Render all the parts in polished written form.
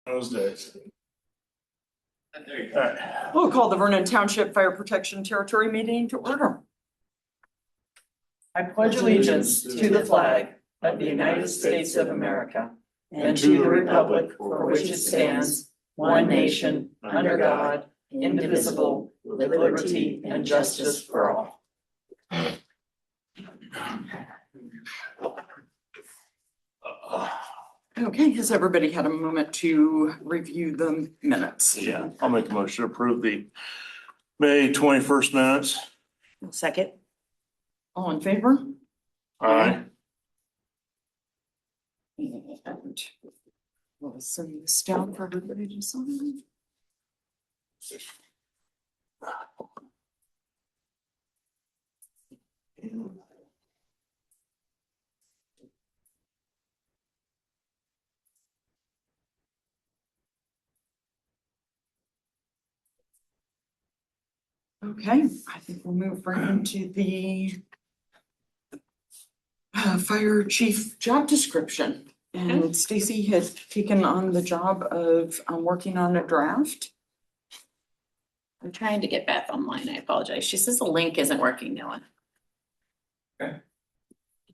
Those days. All right. We'll call the Vernon Township Fire Protection Territory meeting to order. I pledge allegiance to the flag of the United States of America and to the republic for which it stands, one nation, under God, indivisible, with liberty and justice for all. Okay, has everybody had a moment to review the minutes? Yeah, I'll make a motion to approve the May 21st minutes. Second. All in favor? Aye. And we'll send this down for everybody to sign. Okay, I think we'll move right into the fire chief job description. And Stacy has taken on the job of working on a draft. I'm trying to get Beth online. I apologize. She says the link isn't working, Noah. Okay.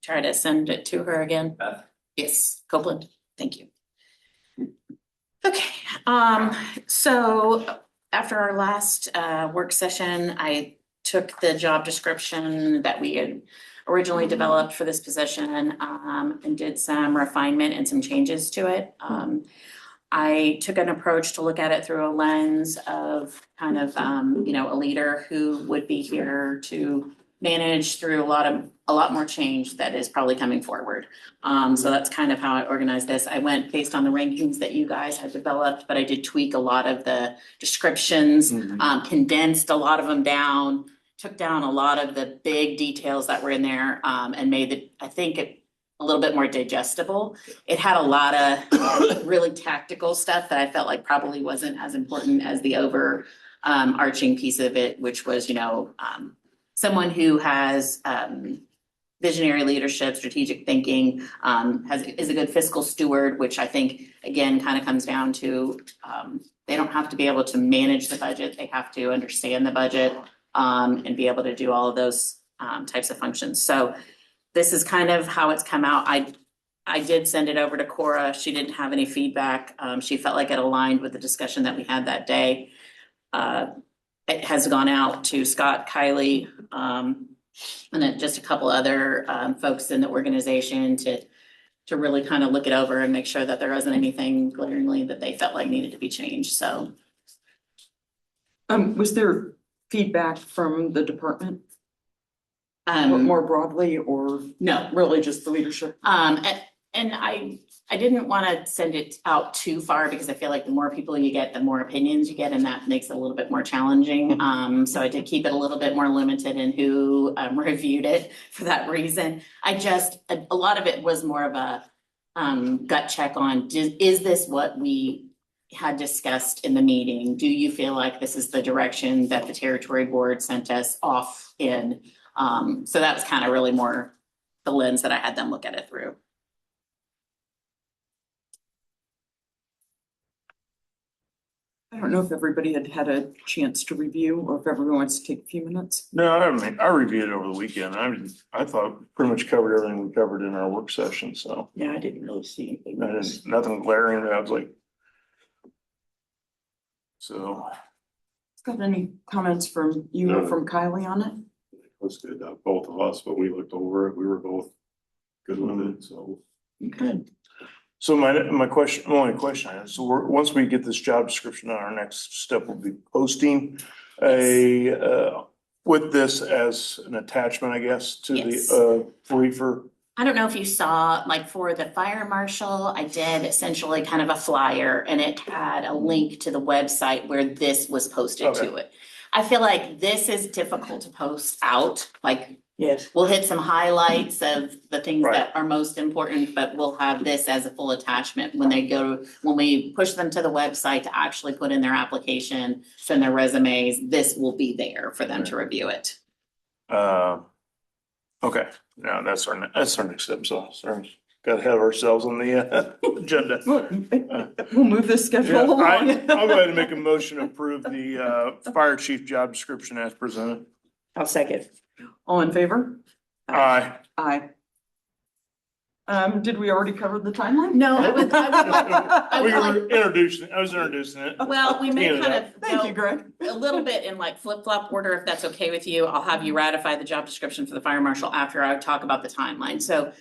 Try to send it to her again. Beth? Yes, Copeland. Thank you. Okay, so after our last work session, I took the job description that we had originally developed for this position and did some refinement and some changes to it. I took an approach to look at it through a lens of kind of, a leader who would be here to manage through a lot more change that is probably coming forward. So that's kind of how I organized this. I went based on the rankings that you guys had developed, but I did tweak a lot of the descriptions, condensed a lot of them down, took down a lot of the big details that were in there, and made it, I think, a little bit more digestible. It had a lot of really tactical stuff that I felt like probably wasn't as important as the arching piece of it, which was, someone who has visionary leadership, strategic thinking, is a good fiscal steward, which I think, again, kind of comes down to they don't have to be able to manage the budget. They have to understand the budget and be able to do all of those types of functions. So this is kind of how it's come out. I did send it over to Cora. She didn't have any feedback. She felt like it aligned with the discussion that we had that day. It has gone out to Scott, Kylie, and then just a couple other folks in the organization to really kind of look it over and make sure that there wasn't anything glaringly that they felt like needed to be changed. So, Was there feedback from the department? More broadly, or no, really just the leadership? And I didn't want to send it out too far because I feel like the more people you get, the more opinions you get, and that makes it a little bit more challenging. So I did keep it a little bit more limited in who reviewed it for that reason. A lot of it was more of a gut check on, is this what we had discussed in the meeting? Do you feel like this is the direction that the territory board sent us off in? So that was kind of really more the lens that I had them look at it through. I don't know if everybody had a chance to review or if everyone wants to take a few minutes. No, I mean, I reviewed it over the weekend. I thought pretty much covered everything we covered in our work session, so. Yeah, I didn't really see anything. Nothing glaring. I was like. So. Got any comments from you or from Kylie on it? It was good, both of us, but we looked over it, we were both good with it, so. Okay. So my only question I have, so once we get this job description, our next step will be posting with this as an attachment, I guess, to Yes. the briefer. I don't know if you saw, like for the fire marshal, I did essentially kind of a flyer and it had a link to the website where this was posted to it. I feel like this is difficult to post out, like. Yes. We'll hit some highlights of the things Right. that are most important, but we'll have this as a full attachment when we push them to the website to actually put in their application, send their resumes, this will be there for them to review it. Okay, now that's our next step, so sorry. gotta have ourselves on the agenda. We'll move this Yeah, schedule along. I'll go ahead and make a motion to approve the fire chief job description as presented. I'll second. All in favor? Aye. Aye. Did we already cover the timeline? No, I would I We would like, were introducing, I was introducing it. well, we may Teeing it kind up. of Thank go you, Greg. a little bit in like flip-flop order, if that's okay with you. I'll have you ratify the job description for the fire marshal after I talk about the timeline. So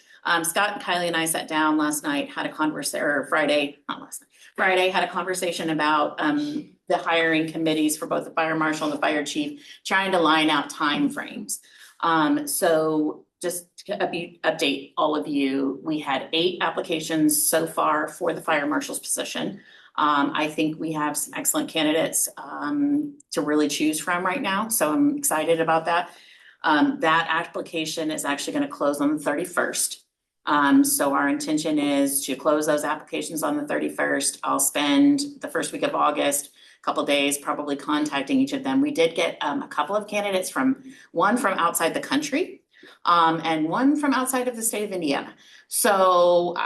Scott and Kylie and I sat down last night, had a conversation, or Friday, not last night, Friday, had a conversation about the hiring committees for both the fire marshal and the fire chief, trying to line out timeframes. So just to update all of you, we had 8 applications so far for the fire marshal's position. I think we have some excellent candidates to really choose from right now, so I'm excited about that. That application is actually going to close on the 31st. So our intention is to close those applications on the 31st. I'll spend the first week of August, a couple days, probably contacting each of them. We did get a couple of candidates one from outside the country, and one from outside of the state of Indiana. So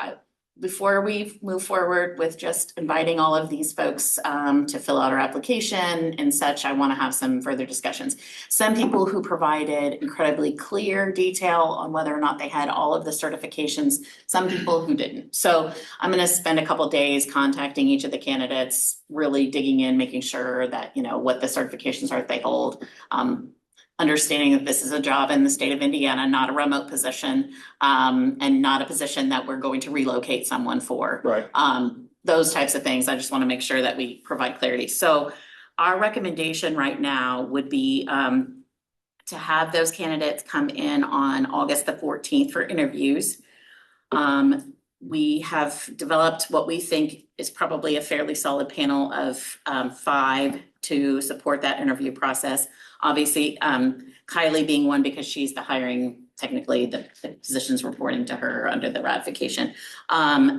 before we move forward with just inviting all of these folks to fill out our application and such, I want to have some further discussions. Some people who provided incredibly clear detail on whether or not they had all of the certifications, some people who didn't. So I'm going to spend a couple days contacting each of the candidates, really digging in, making sure that, you know, what the certifications are that they hold. Understanding that this is a job in the state of Indiana, not a remote position, and not a position that we're going to relocate someone for. Right. Those types of things. I just want to make sure that we provide clarity. So our recommendation right now would be to have those candidates come in on August the 14th for interviews. We have developed what we think is probably a fairly solid panel of 5 to support that interview process. Obviously, Kylie being one because she's the hiring, technically the position's reporting to her under the ratification.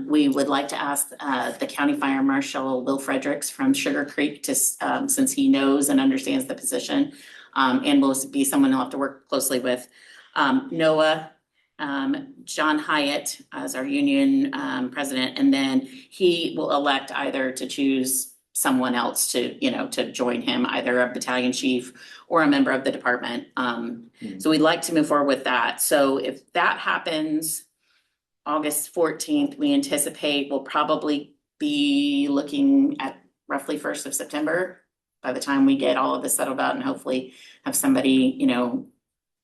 We would like to ask the county fire marshal, Will Fredericks from Sugar Creek to, since he knows and understands the position, and will be someone he'll have to work closely with. Noah, John Hyatt as our union president, and then he will elect either to choose someone else to, you know, to join him, either a battalion chief or a member of the department. So we'd like to move forward with that. So if that happens, August 14th, we anticipate we'll probably be looking at roughly 1st of September by the time we get all of this settled out and hopefully have somebody, you know,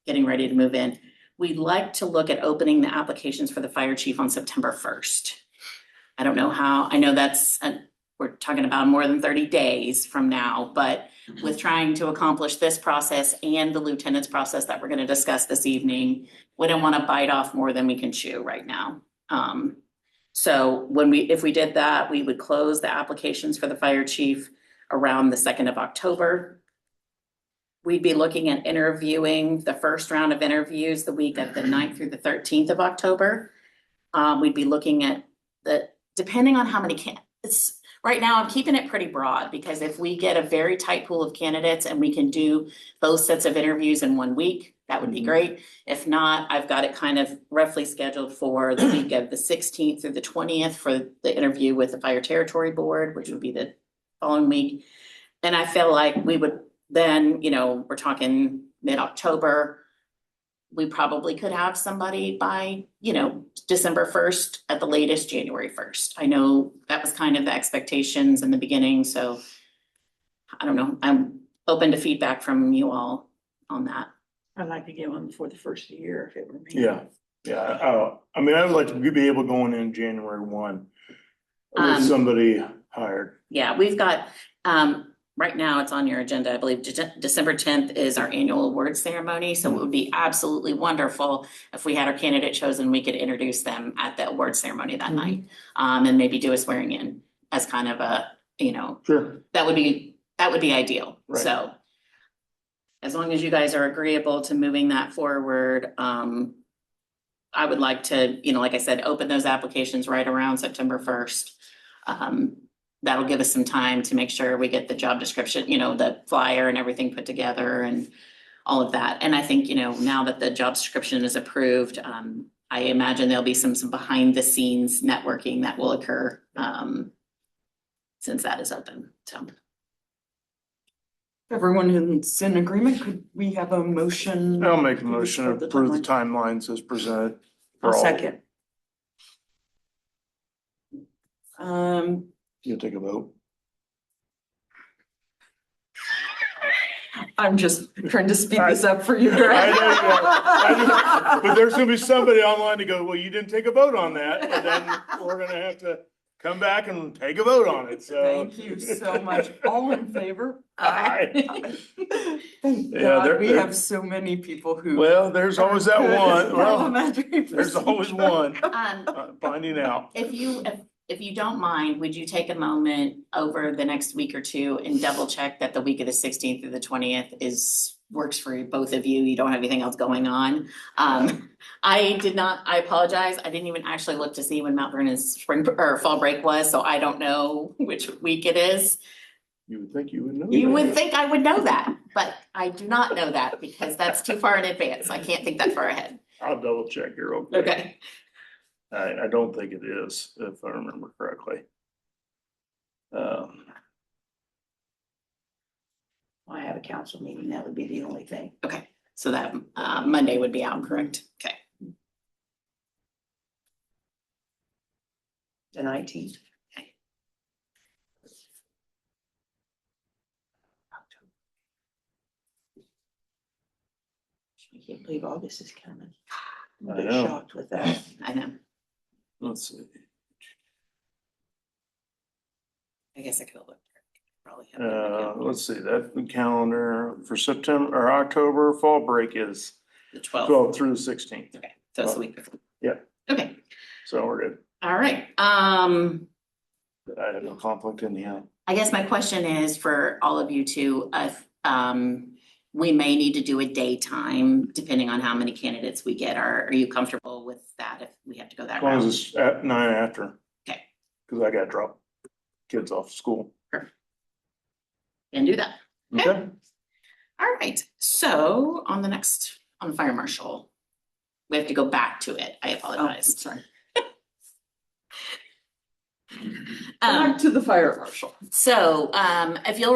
getting ready to move in. We'd like to look at opening the applications for the fire chief on September 1st. I don't know how, I know that's, we're talking about more than 30 days from now, but with trying to accomplish this process and the lieutenant's process that we're going to discuss this evening, we don't want to bite off more than we can chew right now. So if we did that, we would close the applications for the fire chief around the 2nd of October. We'd be looking at interviewing the first round of interviews the week of the 9th through the 13th of October. We'd be looking at depending on how many candidates. Right now, I'm keeping it pretty broad because if we get a very tight pool of candidates and we can do both sets of interviews in 1 week, that would be great. If not, I've got it kind of roughly scheduled for the week of the 16th through the 20th for the interview with the Fire Territory Board, which would be the following week. And I feel like we would then, you know, we're talking mid-October, we probably could have somebody by, you know, December 1st at the latest, January 1st. I know that was kind of the expectations in the beginning, so I don't know. I'm open to feedback from you all on that. I'd like to get one before the first of the year if it were me. Yeah. I mean, I would like to be able to go in January 1 with Um, somebody hired. Yeah, we've got, right now it's on your agenda, I believe December 10th is our annual award ceremony. So it would be absolutely wonderful if we had our candidate chosen, we could introduce them at the award ceremony that night. And maybe do a swearing in as kind of a, you know, Sure. that would be ideal. Right. So as long as you guys are agreeable to moving that forward, I would like to, you know, like I said, open those applications right around September 1st. That'll give us some time to make sure we get the job description, you know, the flyer and everything put together and all of that. And I think, you know, now that the job description is approved, I imagine there'll be some behind the scenes networking that will occur, since that is open, so. Everyone is in agreement, could we have a motion? I'll make a motion to approve the timelines as presented. for I'll all. second. You'll take a vote. I'm just trying to speed this up for you, I Greg. know you are. I just- But there's gonna be somebody online to go, well, you didn't take a vote on that, and then we're gonna have to come back and take a vote on it, so. Thank you so much. All in favor? Aye. Thank Yeah, God, we there- have so many people who. Well, there's always that are good one, at well, parliamentary there's always procedure. one, Um, finding out. if you don't mind, would you take a moment over the next week or two and double check that the week of the 16th through the 20th works for both of you? You don't have anything else going on. I apologize. I didn't even actually look to see when Mount Vernon's spring or fall break was, so I don't know which week it is. You would think you would know. You that. would think I would know that, but I do not know that because that's too far in advance. I can't think that far ahead. I'll double check here real quick. Okay. I don't think it is, if I remember correctly. I have a council meeting, that would be the only thing. Okay, so that Monday would be out, correct? Okay. The 19th. I can't believe August is coming. I'm a I bit know. shocked with that. I know. Let's see. I guess I could have looked. Probably have. it. Let's see, that the calendar for September or October, fall break is The 12th. 12th through the 16th. Okay, so it's the week before. Yeah. Okay, So we're good. all right. I have no conflict in the end. I guess my question is for all of you too, if we may need to do a daytime, depending on how many candidates we get. Are you comfortable with that if we have to go that As long as route? it's at 9 after. Okay. Cause I gotta drop kids off to school. Can do that. Okay. All right, so on the fire marshal, we have to go back to it. I apologize. Sorry. Um, Back to the fire marshal. So, if you'll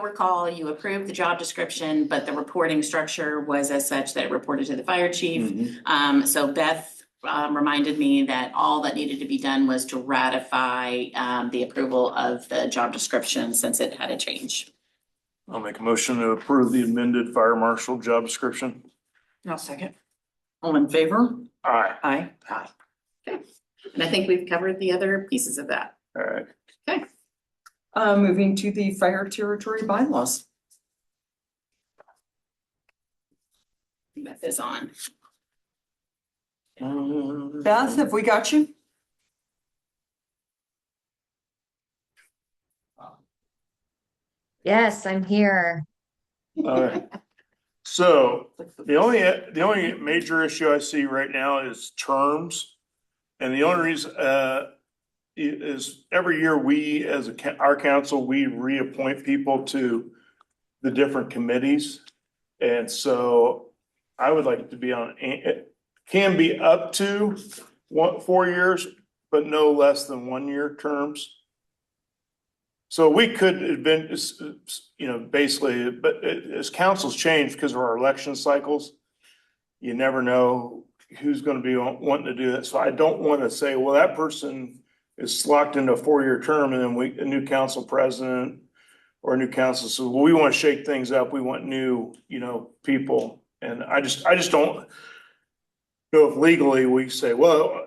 recall, you approved the job description, but the reporting structure was as such that it reported to the fire chief. Mhm. So Beth, reminded me that all that needed to be done was to ratify, the approval of the job description since it had a change. I'll make a motion to approve the amended fire marshal job description. I'll second. All in favor? Aye. Aye. Aye. And I think we've covered the other pieces of that. All right. Okay. Moving to the fire territory bylaws. Beth is on. Beth, have we got you? Yes, I'm here. Okay. So the only major issue I see right now is terms. And the only reason, is every year we, as our council, we reappoint people to the different committees. And so I would like it to be on, it can be up to 4 years, but no less than 1 year terms. So we could have been, basically, but as councils change because of our election cycles, you never know who's gonna be wanting to do that. So I don't wanna say, well, that person is locked into a 4 year term and then a new council president or a new council, so we wanna shake things up. We want new, people. And I just don't know if legally we say, well,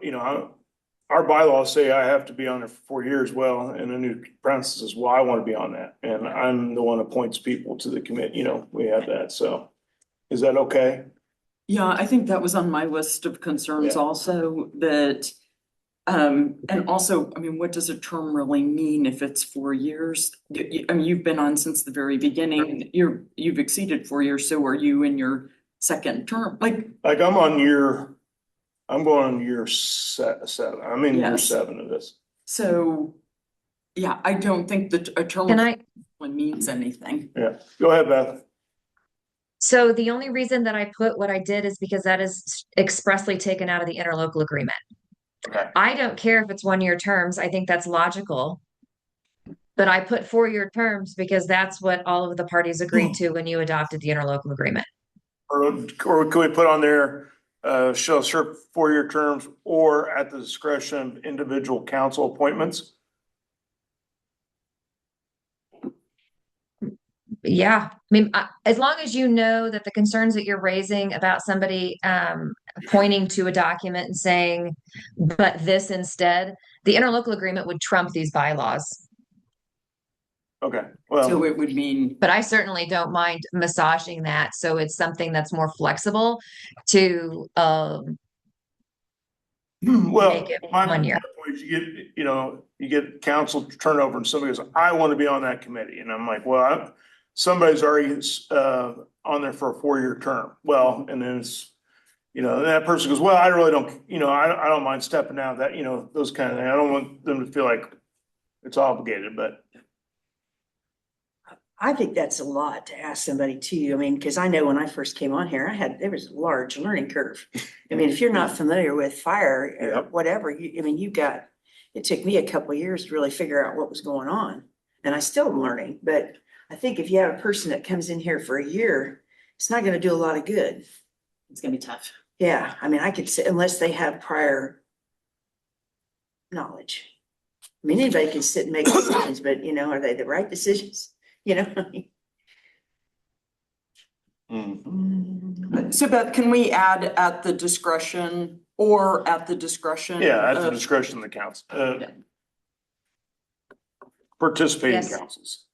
our bylaws say I have to be on it for 4 years. Well, and a new president says, well, I want to be on that. And I'm the one who appoints people to the committee, we have that. So is that okay? Yeah, I think that was on my list of concerns Yeah. also, that, and also, I mean, what does a term really mean if it's 4 years? I mean, you've been on since the very beginning, you've exceeded 4 years, so are you in your second term? Like, Like I'm going on year 7. I'm in year Yes. 7 of this. so, yeah, I don't think that a term Can I, really means anything. Yeah, go ahead, Beth. So the only reason that I put what I did is because that is expressly taken out of the interlocal agreement. Okay. I don't care if it's 1-year terms. I think that's logical. But I put 4-year terms because that's what all of the parties agreed to when you adopted the interlocal agreement. Or could we put on there, shall serve 4-year terms or at the discretion of individual council appointments? Yeah, I mean, as long as you know that the concerns that you're raising about somebody pointing to a document and saying, but this instead, the interlocal agreement would trump these bylaws. Okay, So well, it would mean, But I certainly don't mind massaging that, so it's something that's more flexible to well, make it my 1 year. point is you get council turnover and somebody goes, I want to be on that committee. And I'm like, well, somebody's already, on there for a 4-year term. Well, and then it's, that person goes, well, I really don't, I don't mind stepping down that, those kind of things. I don't want them to feel like it's obligated, but I think that's a lot to ask somebody too. I mean, because I know when I first came on here, there was a large learning curve. I mean, if you're not familiar with fire or Yep. whatever, it took me a couple of years to really figure out what was going on. And I still am learning, but I think if you have a person that comes in here for a year, it's not gonna do a lot of good. It's gonna be tough. Yeah, I mean, I could say, unless they have prior knowledge. I mean, anybody can sit and make decisions, but are they the right decisions? so Beth, can we add at the discretion or at the discretion? yeah, at the of- discretion of the council, Yeah. participating Yes. councils.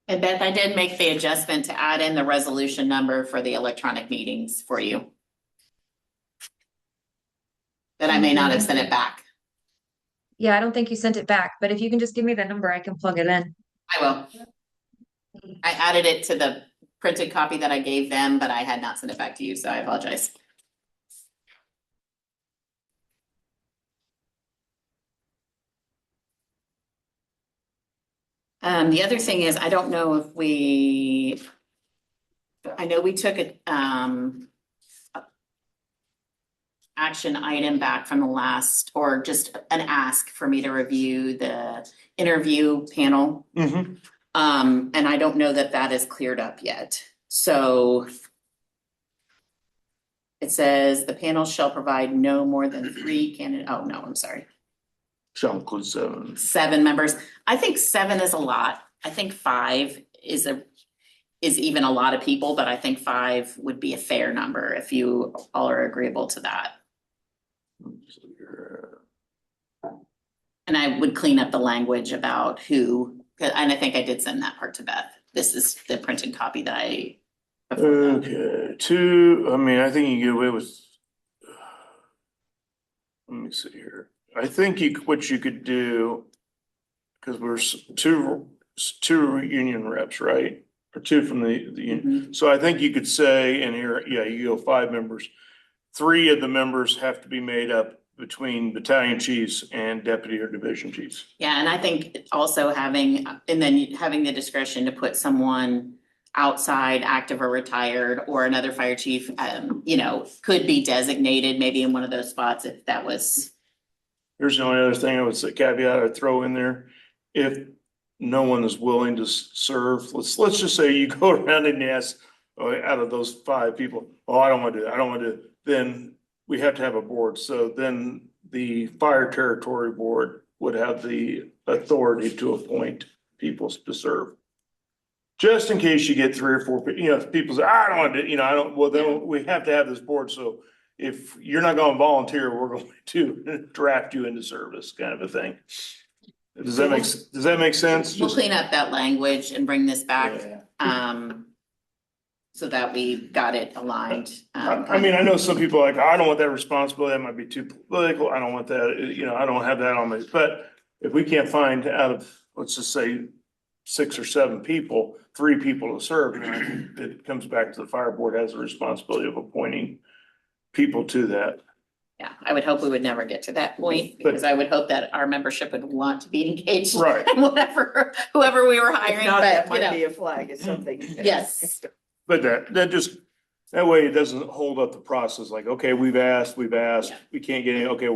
And Beth, I did make the adjustment to add in the resolution number for the electronic meetings for you. That I may not have sent it back. Yeah, I don't think you sent it back, but if you can just give me the number, I can plug it in. I will. I added it to the printed copy that I gave them, but I had not sent it back to you, so I apologize. The other thing is, I don't know if I know we took a action item back from the last, or just an ask for me to review the interview panel. Mhm. And I don't know that that is cleared up yet, so. It says the panel shall provide no more than 3 candidate, oh no, I'm sorry, Shall include 7. 7 members. I think 7 is a lot. I think 5 is even a lot of people, but I think 5 would be a fair number if you all are agreeable to that. And I would clean up the language about who, and I think I did send that part to Beth. This is the printed copy that I. Okay, 2, I mean, I think you get away with. Let me see here. I think what you could do, because we're two union reps, right? Or 2 from the union. So I think you could say in here, yeah, you go 5 members. 3 of the members have to be made up between battalion chiefs and deputy or division chiefs. Yeah, and I think also having the discretion to put someone outside, active or retired, or another fire chief, could be designated maybe in one of those spots if that was. Here's the only other thing I would say, caveat I'd throw in there. If no one is willing to serve, let's just say you go around and ask, out of those 5 people, I don't want to do that, I don't want to do it. Then we have to have a board. So then the fire territory board would have the authority to appoint people to serve. Just in case you get 3 or 4, if people say, I don't want to, I don't, well, then we have to have this board. So if you're not going to volunteer, we're going to draft you into service, kind of a thing. Does that make sense? We'll clean up that language and bring this back, Yeah. so that we got it aligned. I mean, I know some people are like, I don't want that responsibility, that might be too political, I don't want that, I don't have that on me, but if we can't find out of, let's just say, 6 or 7 people, 3 people to serve, it comes back to the fire board has the responsibility of appointing people to that. Yeah, I would hope we would never get to that point, because I would hope that our membership would want to be engaged. Right. in whatever, whoever we were If hiring, not, that but you might be know, a flag, it's something. yes. But that way it doesn't hold up the process, like, okay, we've asked, Yeah. we can't get any, okay,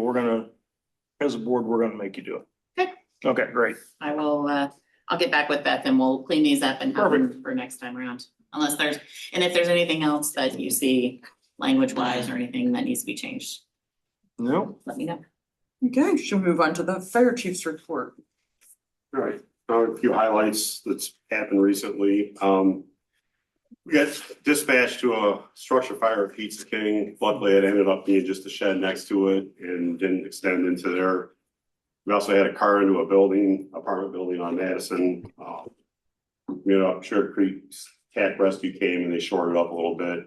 as a board, we're gonna make you do it. Okay. Okay, great. I will, I'll get back with Beth and we'll clean these up and have them for next time around. Unless if there's anything else that you see language wise or anything that needs to be changed, No, let me know. Okay, she'll move on to the fire chief's report. Right, a few highlights that's happened recently. We got dispatched to a structure fire at Pizza King. Luckily, it ended up being just a shed next to it and didn't extend into there. We also had a car into a apartment building on Madison. Sugar Creek Cat Rescue came and they shorted up a little bit.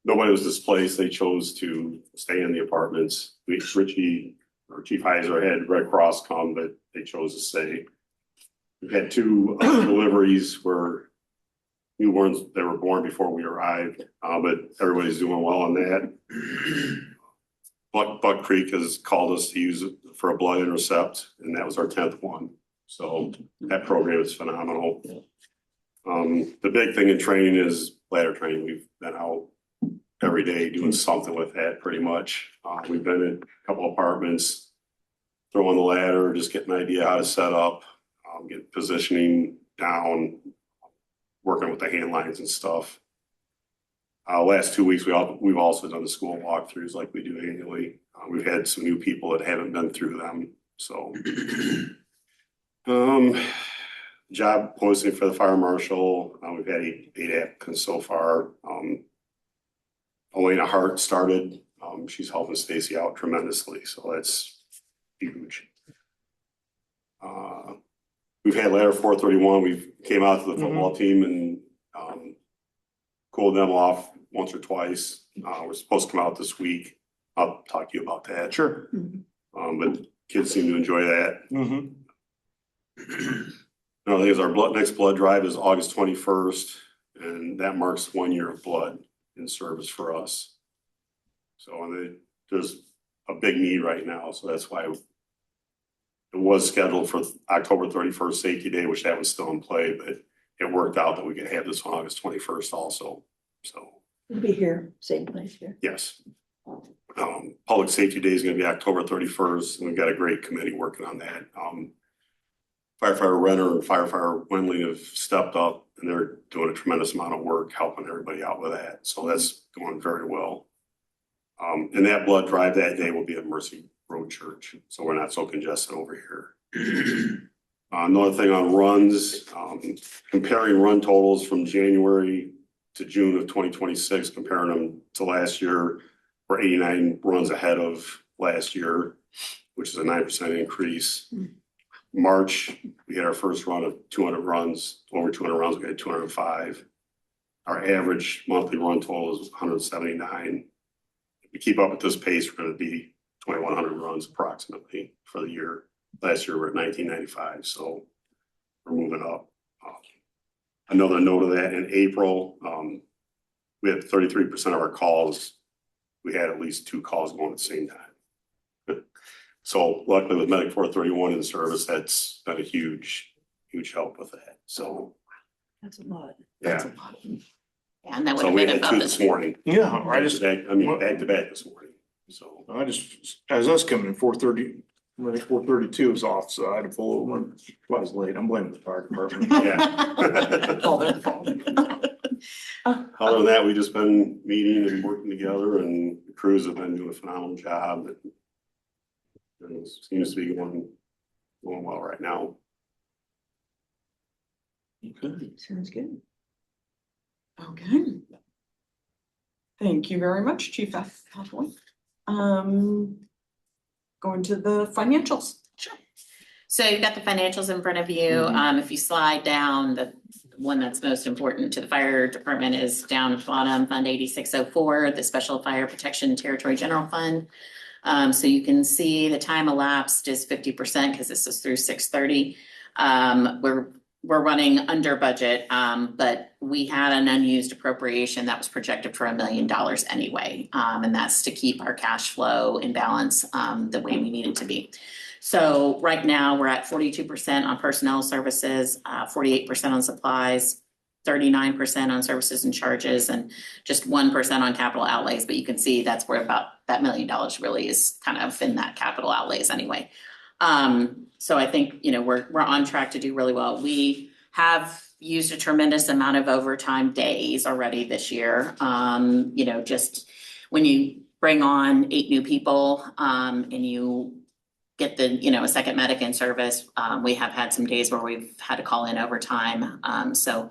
Nobody was displaced. They chose to stay in the apartments. Richie or Chief Heiser had Red Cross come, but they chose to stay. We've had two deliveries where newborns that were born before we arrived, but everybody's doing well on that. Buck Creek has called us to use it for a blood intercept, and that was our 10th one. So that program is phenomenal. The big thing in training is bladder training. We've been out every day doing something with that pretty much. We've been in a couple apartments, throwing the ladder, just getting an idea how to set up, get positioning down, working with the hand lines and stuff. Last 2 weeks, we've also done the school walkthroughs like we do annually. We've had some new people that haven't been through them. So, job posting for the fire marshal. We've had eight applicants so far. Elena Hart started. She's helping Stacy out tremendously, so that's huge. We've had ladder 431. We've came out to the football team and cooled them off once or twice. We're supposed to come out this week. I'll talk to you about that. sure. But kids seem to enjoy that. Mm-hmm. Another thing is our next blood drive is August 21st, and that marks 1 year of blood in service for us. So there's a big need right now, so that's why it was scheduled for October 31st Safety Day, which that was still in play, but it worked out that we could have this on August 21st also. So We'll be here, same place here. yes. Public Safety Day is going to be October 31st, and we've got a great committee working on that. Firefighter Renner and Firefighter Wendling have stepped up, and they're doing a tremendous amount of work helping everybody out with that. So that's going very well. And that blood drive that day will be at Mercy Road Church, so we're not so congested over here. Another thing on runs, comparing run totals from January to June of 2026, comparing them to last year, we're 89 runs ahead of last year, which is a 9% increase. March, we had our first run of 200 runs, over 200 runs, we had 205. Our average monthly run total is 179. If we keep up at this pace, we're going to be 2,100 runs approximately for the year. Last year, we're at 1995, so we're moving up. Another note of that, in April, we had 33% of our calls. We had at least 2 calls going at the same time. So luckily with Medic 431 in service, that's been a huge help with that. So That's a lot. yeah, Yeah, and that would so have we been had about 2 the this morning. Yeah, I just, Back to back this morning. So as us coming in 4:30, I think 4:32 is off, so I had to pull over when I was late. I'm blaming the fire department. yeah. All their fault. Other than that, we've just been meeting and working together, and the crews have been doing a phenomenal job. And it seems to be going well right now. Sounds good. Okay. Thank you very much, Chief Hathaway. Going to the financials. Sure. So you've got the financials in front of you. If you slide down, the one that's most important to the fire department is down at the bottom, Fund 8604, the Special Fire Protection Territory General Fund. So you can see the time elapsed is 50% because this is through 6/30. We're we're running under budget, but we had an unused appropriation that was projected for $1 million anyway. And that's to keep our cash flow in balance, the way we need it to be. So right now, we're at 42% on personnel services, 48% on supplies, 39% on services and charges, and just 1% on capital outlays. But you can see that's where about that $1 million really is kind of in that capital outlays anyway. So I think, we're on track to do really well. We have used a tremendous amount of overtime days already this year. Just when you bring on 8 new people, and you get a second medic in service, we have had some days where we've had to call in overtime. So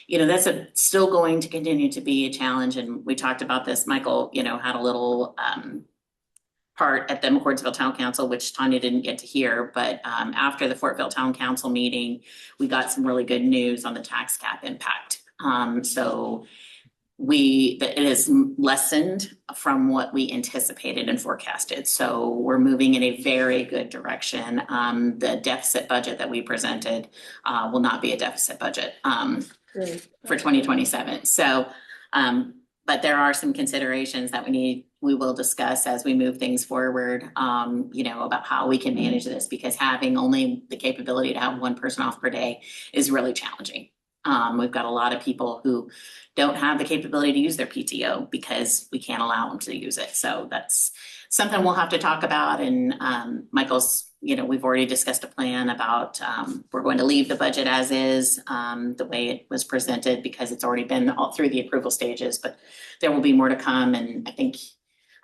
that's still going to continue to be a challenge. And we talked about this, Michael, had a little, part at the McCordsville Town Council, which Tanya didn't get to hear, but after the Fortville Town Council meeting, we got some really good news on the tax cap impact. So it is lessened from what we anticipated and forecasted. So we're moving in a very good direction. The deficit budget that we presented will not be a deficit budget for 2027. So, but there are some considerations that we will discuss as we move things forward, about how we can manage this, because having only the capability to have one person off per day is really challenging. We've got a lot of people who don't have the capability to use their PTO because we can't allow them to use it. So that's something we'll have to talk about. And Michael's, we've already discussed a plan about, we're going to leave the budget as is, the way it was presented, because it's already been all through the approval stages, but there will be more to come. And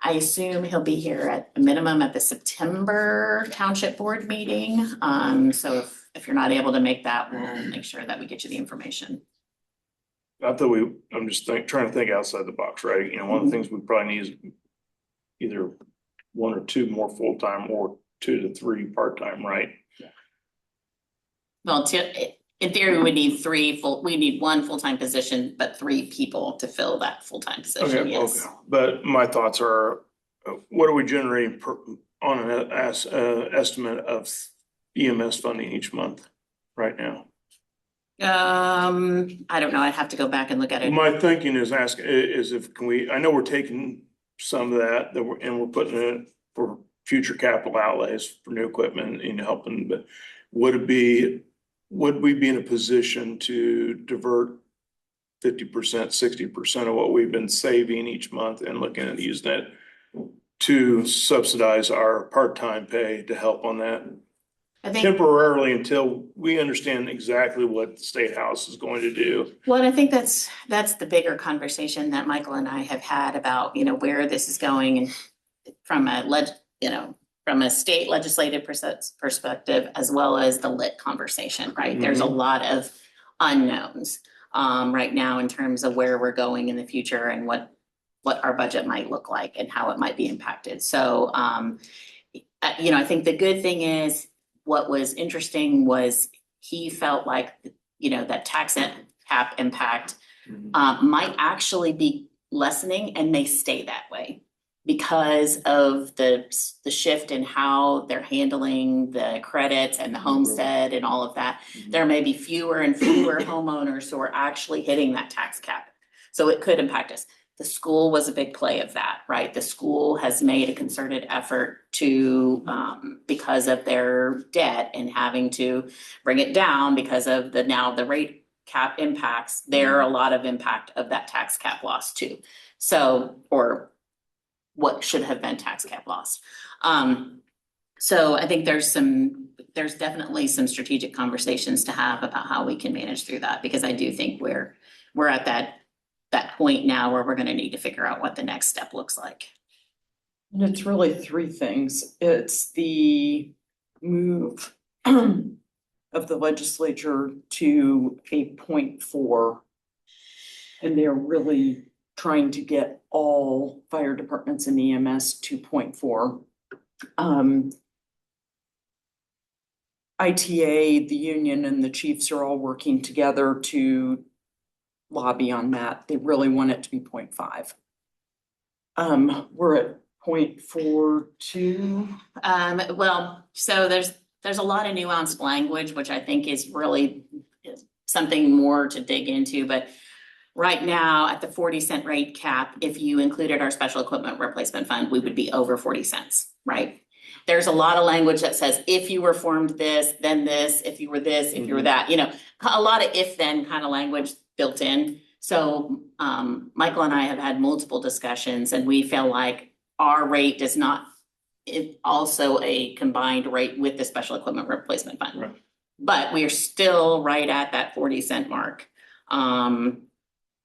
I assume he'll be here at a minimum at the September Township Board meeting. So if you're not able to make that, we'll make sure that we get you the information. I'm just trying to think outside the box, right? One of the things we probably need is either 1 or 2 more full-time or 2 to 3 part-time, right? Well, in theory, we need we need 1 full-time position, but 3 people to fill that full-time position, Okay, yes. okay. But my thoughts are, what are we generating on an estimate of EMS funding each month right now? I don't know, I'd have to go back and look at it. My thinking is I know we're taking some of that and we're putting it for future capital outlays for new equipment and helping, but would we be in a position to divert 50%, 60% of what we've been saving each month and looking at using that to subsidize our part-time pay to help on that? I think, Temporarily until we understand exactly what the State House is going to do. well, I think that's the bigger conversation that Michael and I have had about, where this is going, and from a state legislative perspective, as well as the lit conversation, right? There's a lot of unknowns right now in terms of where we're going in the future and what our budget might look like and how it might be impacted. So, I think the good thing is, what was interesting was he felt like, that tax cap impact might actually be lessening and may stay that way because of the shift in how they're handling the credits and the homestead and all of that. There may be fewer and fewer homeowners who are actually hitting that tax cap. So it could impact us. The school was a big play of that, right? The school has made a concerted effort to, because of their debt and having to bring it down because of the rate cap impacts, there are a lot of impact of that tax cap loss too. So, or what should have been tax cap loss. So I think there's definitely some strategic conversations to have about how we can manage through that, because I do think we're at that point now where we're going to need to figure out what the next step looks like. And it's really 3 things. It's the move of the legislature to a 0.4. And they're really trying to get all fire departments and EMS to 0.4. ITA, the union, and the chiefs are all working together to lobby on that. They really want it to be 0.5. We're at 0.42. Well, so there's a lot of nuanced language, which I think is really something more to dig into, but right now at the 40 cent rate cap, if you included our special equipment replacement fund, we would be over 40 cents, right? There's a lot of language that says, if you were formed this, then this, if you were this, if you were that, a lot of if then kind of language built in. So Michael and I have had multiple discussions, and we feel like our rate does not, it also a combined rate with the special equipment replacement fund. Right. But we are still right at that 40 cent mark from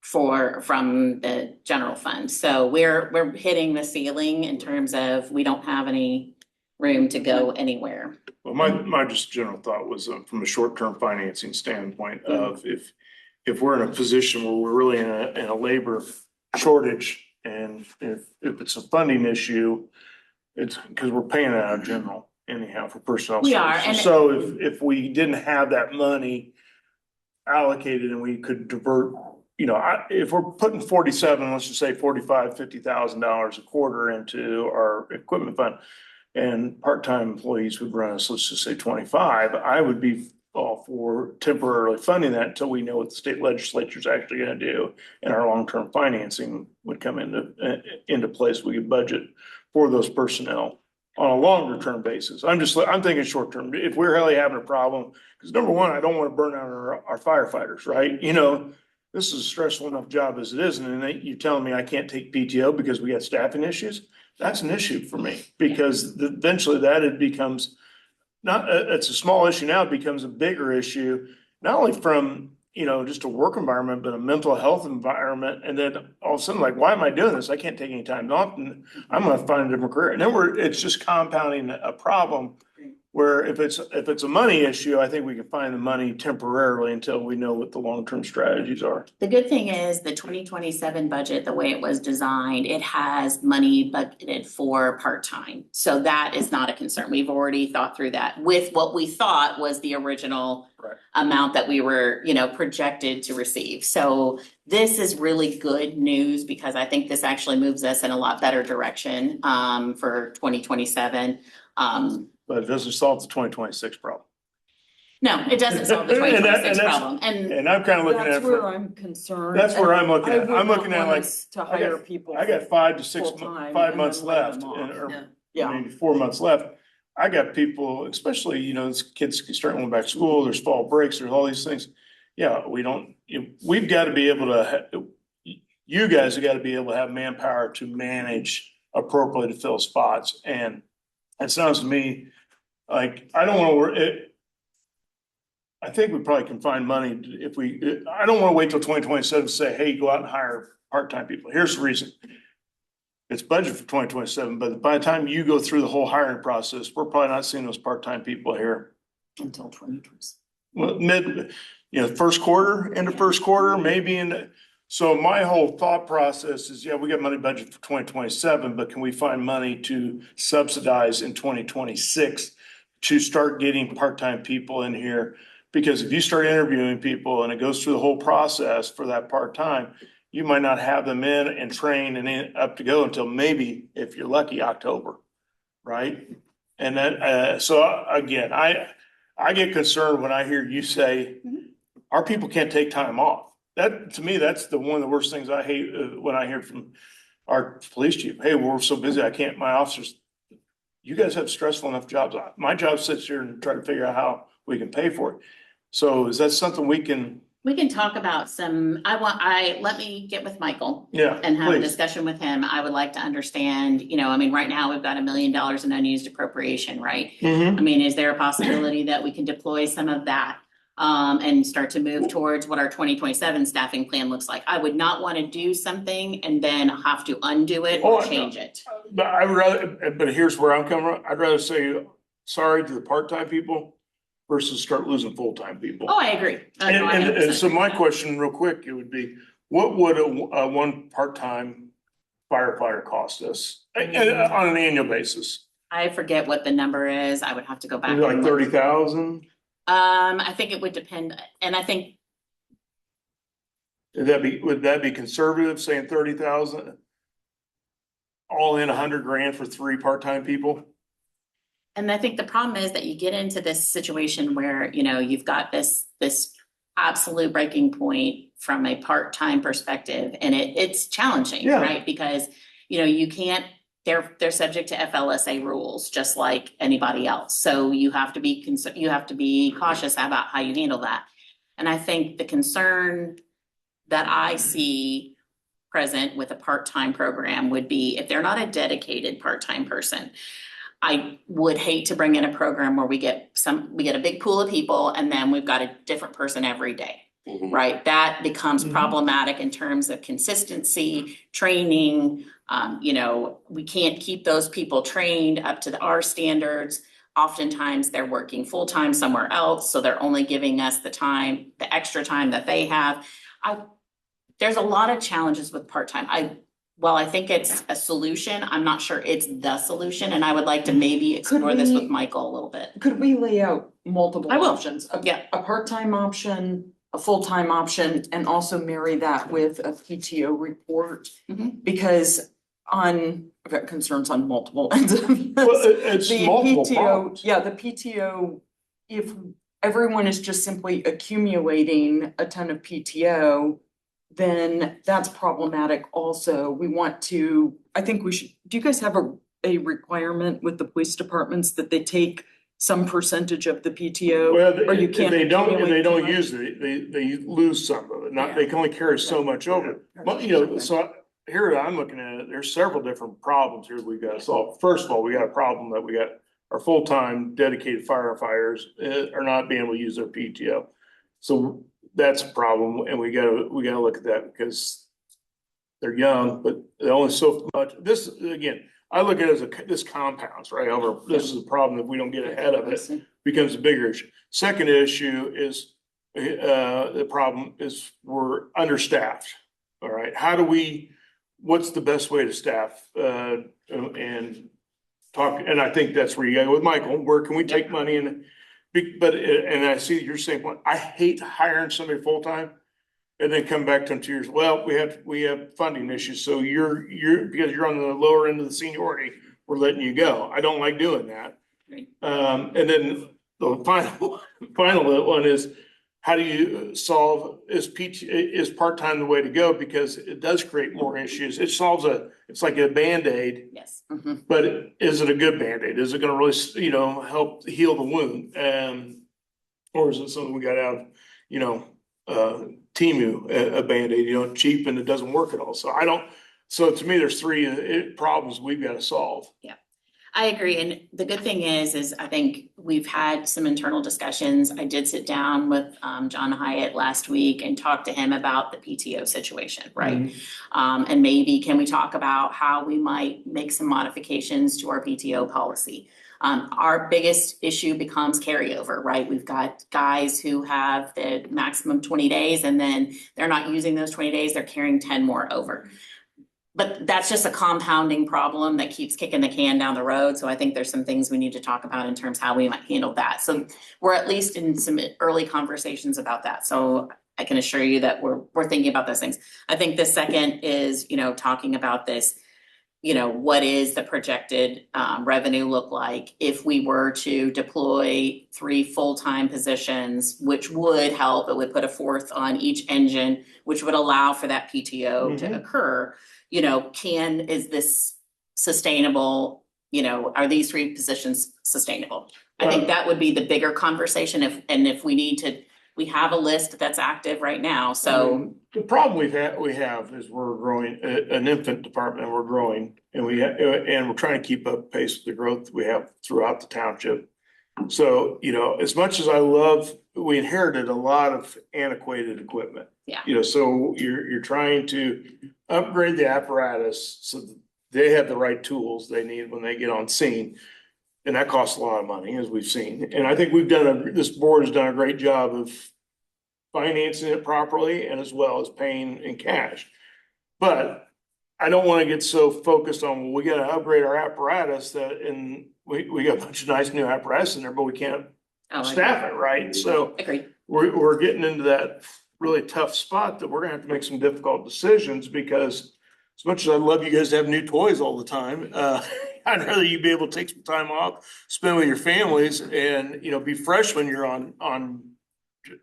the general fund. So we're hitting the ceiling in terms of we don't have any room to go anywhere. Well, my just general thought was from a short-term financing standpoint of if we're in a position where we're really in a labor shortage, and if it's a funding issue, it's because we're paying out of general anyhow for personnel. We are, services. and- So if we didn't have that money allocated and we could divert, if we're putting 47, let's just say $50,000 a quarter into our equipment fund, and part-time employees would run us, let's just say 25, I would be all for temporarily funding that until we know what the state legislature is actually gonna do. And our long-term financing would come into place. We could budget for those personnel on a longer term basis. I'm thinking short term. If we're really having a problem, because number one, I don't want to burn out our firefighters, right? This is a stressful enough job as it is. And then you're telling me I can't take PTO because we got staffing issues. That's an issue for me, because eventually it becomes it's a small issue now, it becomes a bigger issue, not only from, just a work environment, but a mental health environment. And then all of a sudden, like, why am I doing this? I can't take any time off, and I'm gonna find a different career. And then it's just compounding a problem where if it's a money issue, I think we can find the money temporarily until we know what the long-term strategies are. The good thing is the 2027 budget, the way it was designed, it has money budgeted for part-time. So that is not a concern. We've already thought through that with what we thought was the original Right. amount that we were, projected to receive. So this is really good news, because I think this actually moves us in a lot better direction for 2027. But it doesn't solve the 2026 problem. No, it doesn't solve the And 2026 that's- problem. And And I'm kind of looking at it That's where from, I'm concerned. that's where I'm looking I at. would I'm looking not at want like, us to hire people. I got 5 to 6, full-time 5 and months then lay them left, off. or Yeah. maybe 4 months left. I got people, especially, these kids starting going back to school, there's fall breaks, there's all these things. Yeah, we've got to be able to, you guys have got to be able to have manpower to manage appropriately to fill spots. And it sounds to me like, I don't want to work, I think we probably can find money I don't want to wait till 2027 to say, hey, go out and hire part-time people. Here's the reason. It's budgeted for 2027, but by the time you go through the whole hiring process, we're probably not seeing those part-time people here. until 2026. Well, first quarter, end of first quarter, maybe so my whole thought process is, we got money budgeted for 2027, but can we find money to subsidize in 2026 to start getting part-time people in here? Because if you start interviewing people and it goes through the whole process for that part-time, you might not have them in and trained and up to go until maybe, if you're lucky, October, right? And then, so again, I get concerned when I hear you say, our people can't take time off. That, to me, that's one of the worst things I hate when I hear from our police chief. Hey, we're so busy, my officers, you guys have stressful enough jobs. My job sits here and try to figure out how we can pay for it. So is that something we can? We can talk about let me get with Michael. Yeah, And have a please. discussion with him. I would like to understand, right now we've got $1 million in unused appropriation, right? Mhm. Is there a possibility that we can deploy some of that? And start to move towards what our 2027 staffing plan looks like? I would not want to do something and then have to undo it or Oh, change it. But here's where I'm coming from. I'd rather say sorry to the part-time people versus start losing full-time people. Oh, I agree. And so my question real quick, it would be, what would a one part-time firefighter cost us on an annual basis? I forget what the number is. I would have to go back. Is it like and look. 30,000? I think it would depend, and I think Would that be conservative, saying 30,000? All in $100,000 for 3 part-time people? And I think the problem is that you get into this situation where, you've got this absolute breaking point from a part-time perspective, and it's challenging, Yeah. right? Because, you can't, they're subject to FLSA rules, just like anybody else. So you have to be cautious about how you handle that. And I think the concern that I see present with a part-time program would be if they're not a dedicated part-time person. I would hate to bring in a program where we get a big pool of people and then we've got a different person every day. Right? That becomes problematic in terms of consistency, training. We can't keep those people trained up to our standards. Oftentimes they're working full-time somewhere else, so they're only giving us the extra time that they have. There's a lot of challenges with part-time. While I think it's a solution, I'm not sure it's the solution, and I would like to maybe explore this with Michael a little bit. Could we lay out multiple I will. options? Yeah. A part-time option, a full-time option, and also marry that with a PTO report? Mhm. Because I've got concerns on multiple ends of this. Well, it's The multiple PTO, problems. yeah, the PTO, if everyone is just simply accumulating a ton of PTO, then that's problematic also. I think we should, do you guys have a requirement with the police departments that they take some percentage of the PTO? Well, Or you if can't they don't accumulate too much? use it, they lose some of it. They can only carry so much over. But, so here I'm looking at it, there's several different problems here we've got to solve. First of all, we got a problem that we got our full-time dedicated firefighters are not being able to use their PTO. So that's a problem, and we gotta look at that because they're young, but they only so much. This, again, I look at it as this compounds, right? This is a problem. If we don't get ahead of it, becomes a bigger issue. Second issue is, the problem is we're understaffed. All right, what's the best way to staff, and talk, and I think that's where you gotta go with Michael, where can we take money and and I see you're saying, well, I hate hiring somebody full-time and then come back to them 2 years. Well, we have funding issues. So because you're on the lower end of the seniority, we're letting you go. I don't like doing that. Right. And then the final one is, how do you solve, is part-time the way to go? Because it does create more issues. It's like a Band-Aid. Yes. But is it a good Band-Aid? Is it gonna really, help heal the wound? Or is it something we gotta have, Temu, a Band-Aid, cheap and it doesn't work at all? So to me, there's three problems we've gotta solve. I agree. And the good thing is I think we've had some internal discussions. I did sit down with John Hyatt last week and talk to him about the PTO situation, right? And maybe can we talk about how we might make some modifications to our PTO policy? Our biggest issue becomes carryover, right? We've got guys who have the maximum 20 days and then they're not using those 20 days, they're carrying 10 more over. But that's just a compounding problem that keeps kicking the can down the road. So I think there's some things we need to talk about in terms of how we might handle that. So we're at least in some early conversations about that. So I can assure you that we're thinking about those things. I think the second is, talking about this, what is the projected revenue look like if we were to deploy 3 full-time positions, which would help. It would put a 4th on each engine, which would allow for that PTO to occur. Is this sustainable? Are these 3 positions sustainable? I think that would be the bigger conversation if we need to, we have a list that's active right now, so. The problem we have is we're growing, an infant department, we're growing, and we're trying to keep up pace with the growth we have throughout the township. So, as much as we inherited a lot of antiquated equipment. Yeah. So you're trying to upgrade the apparatus so that they have the right tools they need when they get on scene. And that costs a lot of money, as we've seen. And I think this board has done a great job of financing it properly and as well as paying in cash. But I don't want to get so focused on, we got to upgrade our apparatus we got a bunch of nice new apparatus in there, but we can't staff it, right? So Agreed. we're getting into that really tough spot that we're gonna have to make some difficult decisions, because as much as I love you guys to have new toys all the time, I'd rather you be able to take some time off, spend with your families and, be fresh when you're on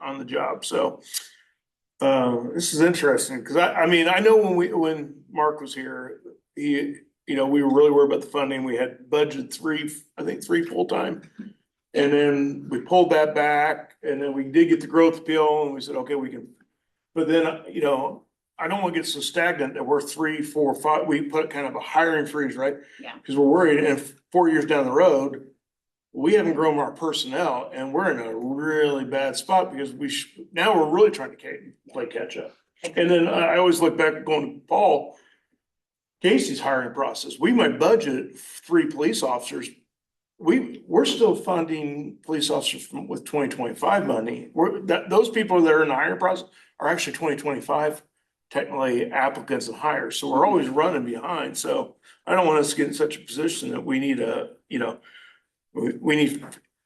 on the job, so. This is interesting, because I mean, I know when Mark was here, we were really worried about the funding. We had budgeted three full-time. And then we pulled that back, and then we did get the growth appeal, and we said, okay, we can. But then, I don't want to get so stagnant that we're 3, 4, 5, we put kind of a hiring freeze, right? Yeah. Because we're worried, and 4 years down the road, we haven't grown our personnel, and we're in a really bad spot because now we're really trying to play catch up. And then I always look back going to Paul Casey's hiring process. We might budget 3 police officers. We're still funding police officers with 2025 money. Those people that are in the hiring process are actually 2025 technically applicants and hires. So we're always running behind. So I don't want us to get in such a position that we need we need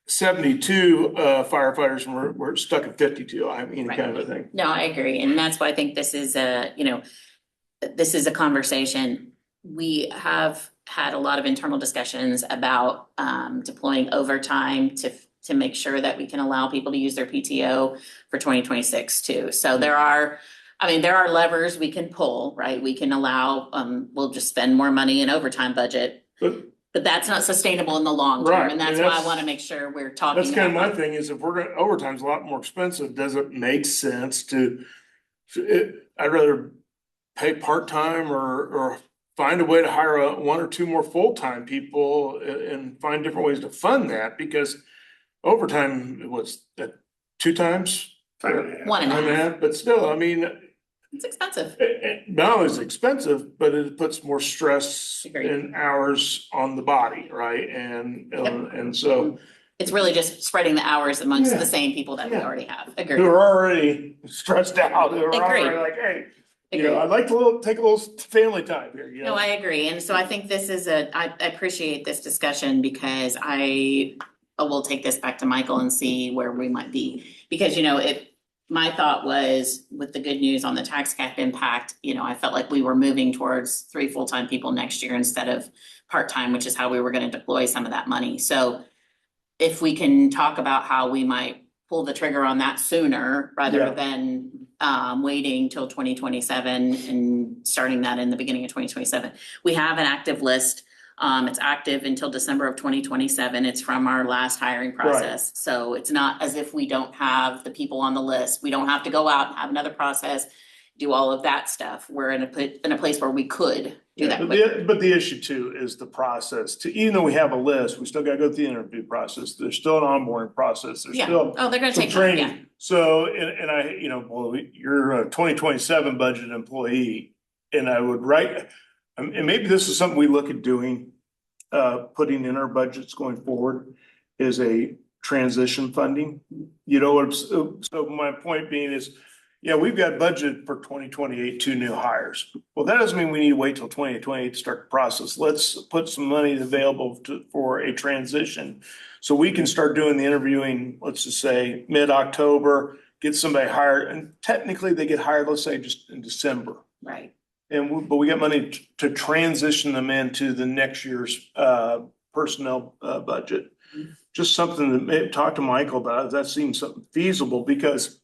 72 firefighters and we're stuck at 52. I mean, Right. kind of a thing. No, I agree. And that's why I think this is a conversation. We have had a lot of internal discussions about deploying overtime to make sure that we can allow people to use their PTO for 2026 too. So there are levers we can pull, right? We can allow, we'll just spend more money in overtime budget. But that's not sustainable in the long term, Right, and that's and why I wanna make sure we're talking That's kind of my about. thing is if overtime's a lot more expensive, does it make sense I'd rather pay part-time or find a way to hire 1 or 2 more full-time people and find different ways to fund that, because overtime was that 2 times? Time and a half. 1.5. But still, I mean, It's expensive. not only is it expensive, but it puts more stress Agreed. and hours on the body, right? And so It's really just spreading the hours amongst Yeah. the same people that we Yeah. already have. who Agreed. are already stressed out, who are already Agreed. like, hey, Agreed. I'd like to take a little family time here, No, I agree. And so I think this is I appreciate this discussion because I will take this back to Michael and see where we might be. Because, my thought was with the good news on the tax cap impact, I felt like we were moving towards 3 full-time people next year instead of part-time, which is how we were going to deploy some of that money. So if we can talk about how we might pull the trigger on that sooner rather Yeah. than waiting till 2027 and starting that in the beginning of 2027. We have an active list. It's active until December of 2027. It's from our last hiring process. So it's not as if we don't have the people on the list. We don't have to go out and have another process, do all of that stuff. We're in a place where we could do that. But the issue too is the process. Even though we have a list, we still gotta go through the interview process. There's still an onboarding process. There's Yeah. still Oh, they're gonna some take time, yeah. training. So, and I, well, you're a 2027 budget employee, and I would write, and maybe this is something we look at doing, putting in our budgets going forward, is a transition funding. So my point being is, yeah, we've got budget for 2028, 2 new hires. Well, that doesn't mean we need to wait till 2028 to start the process. Let's put some money available for a transition. So we can start doing the interviewing, let's just say mid-October, get somebody hired, and technically they get hired, let's say just in December. Right. But we got money to transition them into the next year's personnel budget. Just something that maybe talk to Michael about, that seems something feasible, because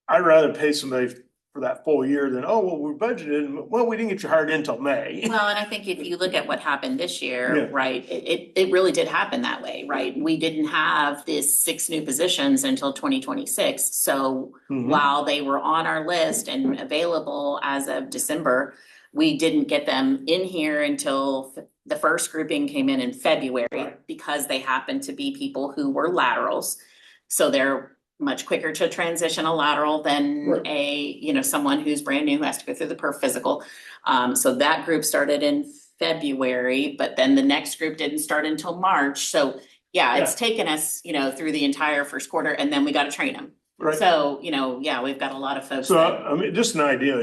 I'd rather pay somebody for that full year than, oh, well, we're budgeted, well, we didn't get you hired until May. Well, and I think if you look at what happened this year, Yeah. right, it really did happen that way, right? We didn't have this 6 new positions until 2026. So Mhm. while they were on our list and available as of December, we didn't get them in here until the first grouping came in February, Right. because they happened to be people who were laterals. So they're much quicker to transition a lateral than Right. someone who's brand new who has to go through the perf physical. So that group started in February, but then the next group didn't start until March. So yeah, it's taken us, through the entire first quarter, and then we got to train them. Right. So, yeah, we've got a lot of folks So, that, I mean, just an idea,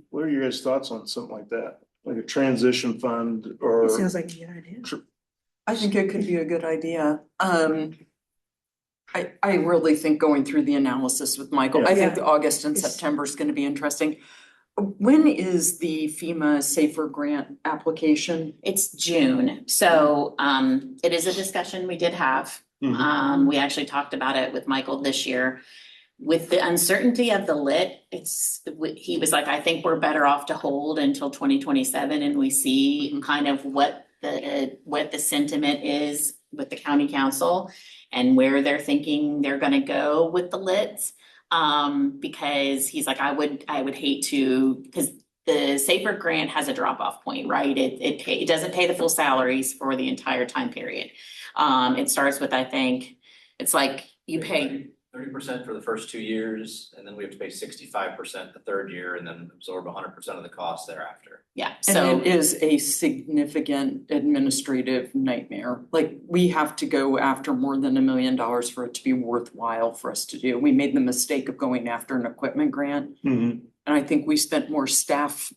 what are your guys' thoughts on something like that? Like a transition fund or? It sounds like a good idea. I think it could be a good idea. I really think going through the analysis with Michael, I think August and It's- September is gonna be interesting. When is the FEMA Safer Grant application? it's June. So it is a discussion we did have. Mhm. We actually talked about it with Michael this year. With the uncertainty of the lit, he was like, I think we're better off to hold until 2027 and we see kind of what the sentiment is with the county council and where they're thinking they're gonna go with the lits. Because he's like, I would hate to, because the Safer grant has a drop-off point, right? It doesn't pay the full salaries for the entire time period. It starts with, I think, it's like you pay 30% for the first 2 years, and then we have to pay 65% the third year, and then absorb 100% of the cost thereafter. Yeah, And so it is a significant administrative nightmare. Like, we have to go after more than $1 million for it to be worthwhile for us to do. We made the mistake of going after an equipment grant. Mhm. And I think we spent more staff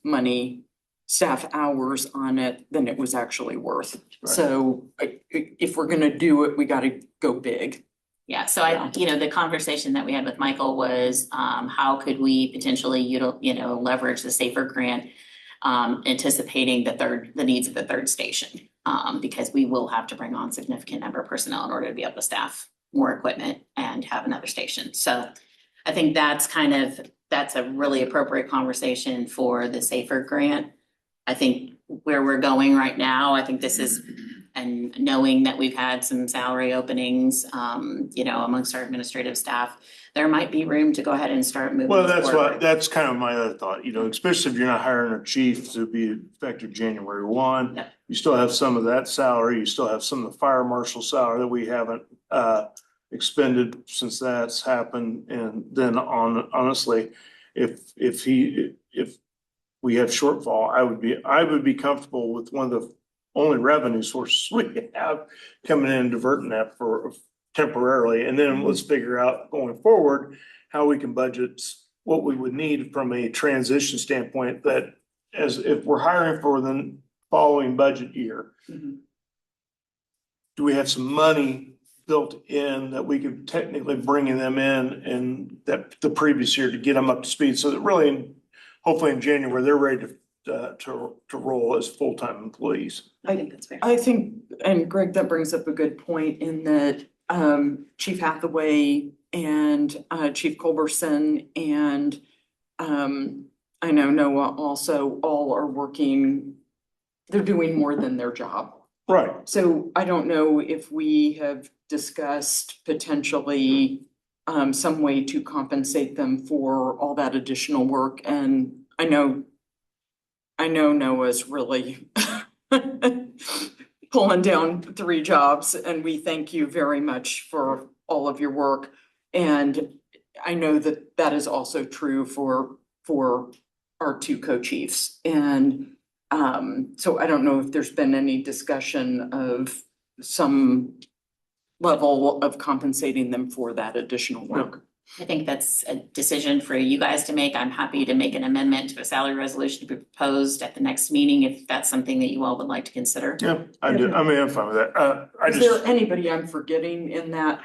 hours on it than it was actually worth. Right. So if we're gonna do it, we gotta go big. yeah, so I, the conversation that we had with Michael was, how could we potentially leverage the Safer grant, anticipating the needs of the third station. Because we will have to bring on significant number of personnel in order to be able to staff more equipment and have another station. So I think that's a really appropriate conversation for the Safer grant. I think where we're going right now, I think this is, and knowing that we've had some salary openings, amongst our administrative staff, there might be room to go ahead and start moving. Well, forward. that's kind of my other thought, especially if you're not hiring a chief to be effective January 1. Yep. You still have some of that salary, you still have some of the fire marshal salary that we haven't expended since that's happened. And then honestly, if we have shortfall, I would be comfortable with one of the only revenue sources we have coming in and diverting that for temporarily. And then let's figure out going forward how we can budget what we would need from a transition standpoint, that as if we're hiring for the following budget year, do we have some money built in that we could technically bring them in that the previous year to get them up to speed, so that really, hopefully in January, they're ready to roll as full-time employees. I think that's fair. I think, and Greg, that brings up a good point in that Chief Hathaway and Chief Culberson and I know Noah also all are working, they're doing more than their job. Right. So I don't know if we have discussed potentially some way to compensate them for all that additional work. And I know Noah's really pulling down 3 jobs, and we thank you very much for all of your work. And I know that that is also true for our 2 co-chiefs. And so I don't know if there's been any discussion of some level of compensating them for that additional work. I think that's a decision for you guys to make. I'm happy to make an amendment to a salary resolution to be proposed at the next meeting, if that's something that you all would like to consider. Yeah, I do. I mean, I'm fine with that. Is there anybody I'm forgetting in that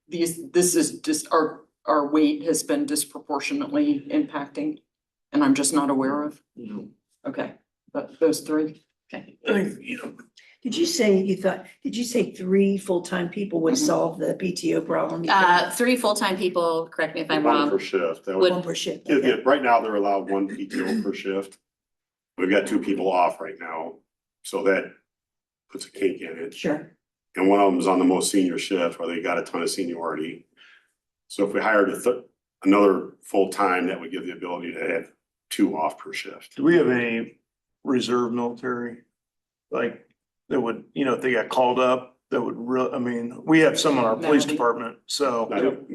this is just our weight has been disproportionately impacting and I'm just not aware of? Okay, but those 3. Okay. I think, Did you say 3 full-time people would solve the PTO problem? 3 full-time people, correct me if I'm One wrong. per shift. That Would- One per shift. Yeah, okay. yeah, right now, they're allowed 1 PTO per shift. We've got 2 people off right now, so that puts a kink in it. Sure. And one of them's on the most senior shift where they got a ton of seniority. So if we hired another full-time, that would give the ability to have 2 off per shift. do we have any reserve military? Like, that would, if they got called up, that would we have some in our police Melody. department, so. I don't,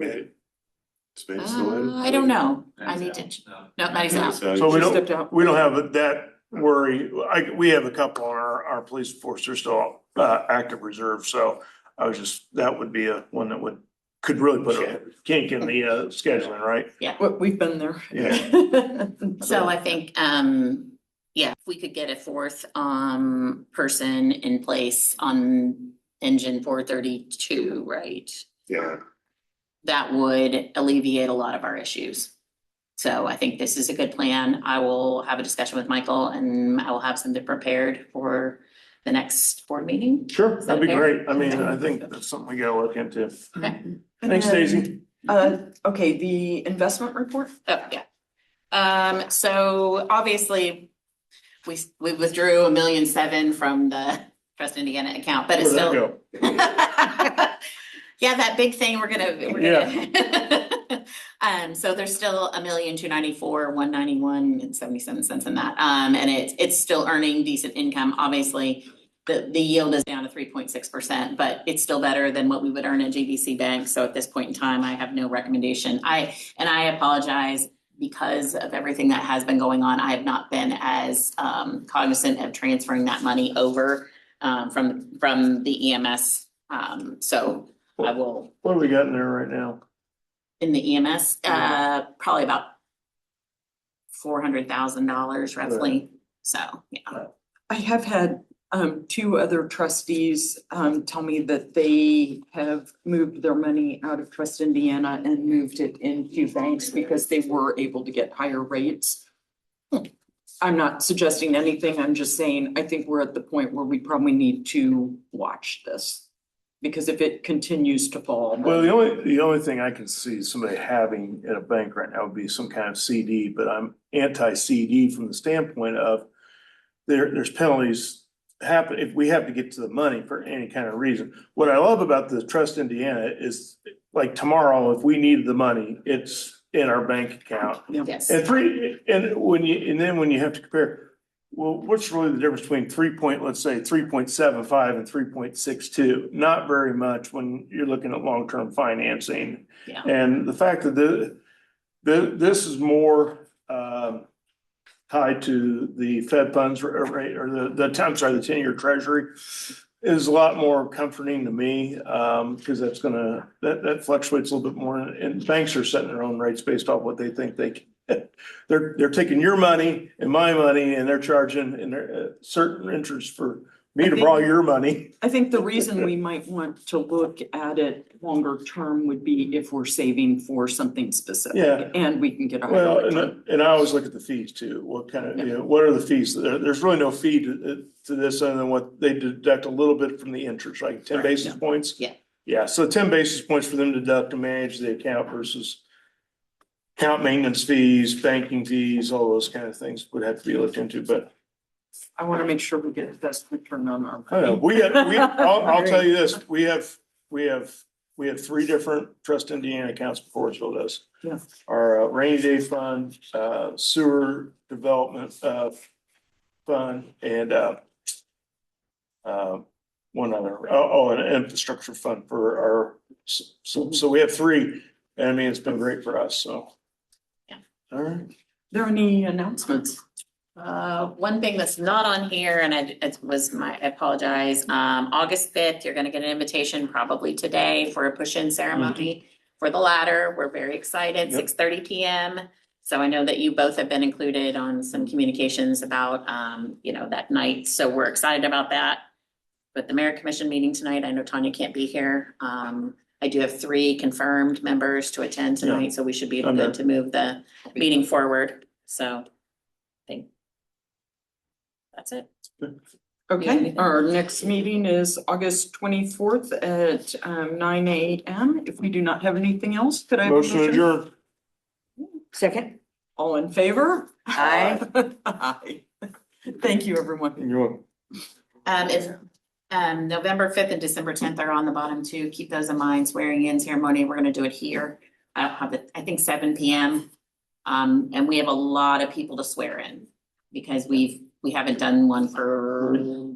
Space still in? I don't know. I need to, no, Maddie's out. So we She don't, stepped out. we don't have that worry. We have a couple on our police force, they're still active reserve, so that would be one that could really put a kink in the scheduling, right? We've been there. Yeah. So I think, if we could get a 4th person in place on engine 432, right? Yeah, That would alleviate a lot of our issues. So I think this is a good plan. I will have a discussion with Michael and I will have something prepared for the next board meeting. Sure, Is that that'd be fair? great. I mean, I think that's something we gotta look into. Okay. Thanks, Daisy. Okay, the investment report? Oh, yeah. So obviously, we withdrew $1.7 million from the Trust Indiana account, but it's Where'd still. that go? Yeah, that big thing, we're gonna. So there's still $1,294,191.77 in that. And it's still earning decent income. Obviously, the yield is down to 3.6%, but it's still better than what we would earn at GBC Bank. So at this point in time, I have no recommendation. I apologize because of everything that has been going on. I have not been as cognizant of transferring that money over from the EMS. So I will. What do we got in there right now? In the EMS, probably about $400,000 roughly. So, yeah. I have had two other trustees tell me that they have moved their money out of Trust Indiana and moved it into banks because they were able to get higher rates. I'm not suggesting anything. I'm just saying, I think we're at the point where we probably need to watch this. Because if it continues to fall. Well, the only thing I can see somebody having at a bank right now would be some kind of CD, but I'm anti-CD from the standpoint of there's penalties happen if we have to get to the money for any kind of reason. What I love about the Trust Indiana is like tomorrow, if we need the money, it's in our bank account. Yes. And then when you have to compare, well, what's really the difference between 3.75 and 3.62? Not very much when you're looking at long-term financing. Yeah. And the fact that this is more tied to the Fed funds rate or the 10-year treasury is a lot more comforting to me, because that fluctuates a little bit more, and banks are setting their own rates based off what they think they can. They're taking your money and my money and they're charging in their certain interest for me to borrow your money. I think the reason we might want to look at it longer term would be if we're saving for something specific. Yeah. And we can get a higher Well, return. and I always look at the fees too. What kind of, what are the fees? There's really no fee to this other than what they deduct a little bit from the interest, like 10 Right, basis points. Yeah. Yeah, so 10 basis points for them to deduct to manage the account versus account maintenance fees, banking fees, all those kind of things would have to be looked into, but I want to make sure we get the best return on our. I don't know, I'll tell you this, we have 3 different Trust Indiana accounts before Forestville does. Yeah. Our rainy day fund, sewer development fund, and one other, an infrastructure fund for our, so we have 3. And I mean, it's been great for us, so. Yeah. All right. Are there any announcements? One thing that's not on here, and I apologize, August 5th, you're gonna get an invitation probably today for a push-in ceremony for the ladder. We're very excited, Yep. 6:30 PM. So I know that you both have been included on some communications about, that night, so we're excited about that. But the Mayor Commission meeting tonight, I know Tanya can't be here. I do have 3 confirmed members to attend tonight, so we should be I'm good to move the meeting forward, so. I think that's it. Okay, our next meeting is August 24th at 9 a.m. If we do not have anything else, could I have a Motion adjourned. Second? All in favor? Aye. Aye. Thank you, everyone. You're welcome. If November 5th and December 10th are on the bottom too, keep those in mind. Swearing in ceremony, we're gonna do it here. I have it, I think 7 PM. And we have a lot of people to swear in because we haven't done one for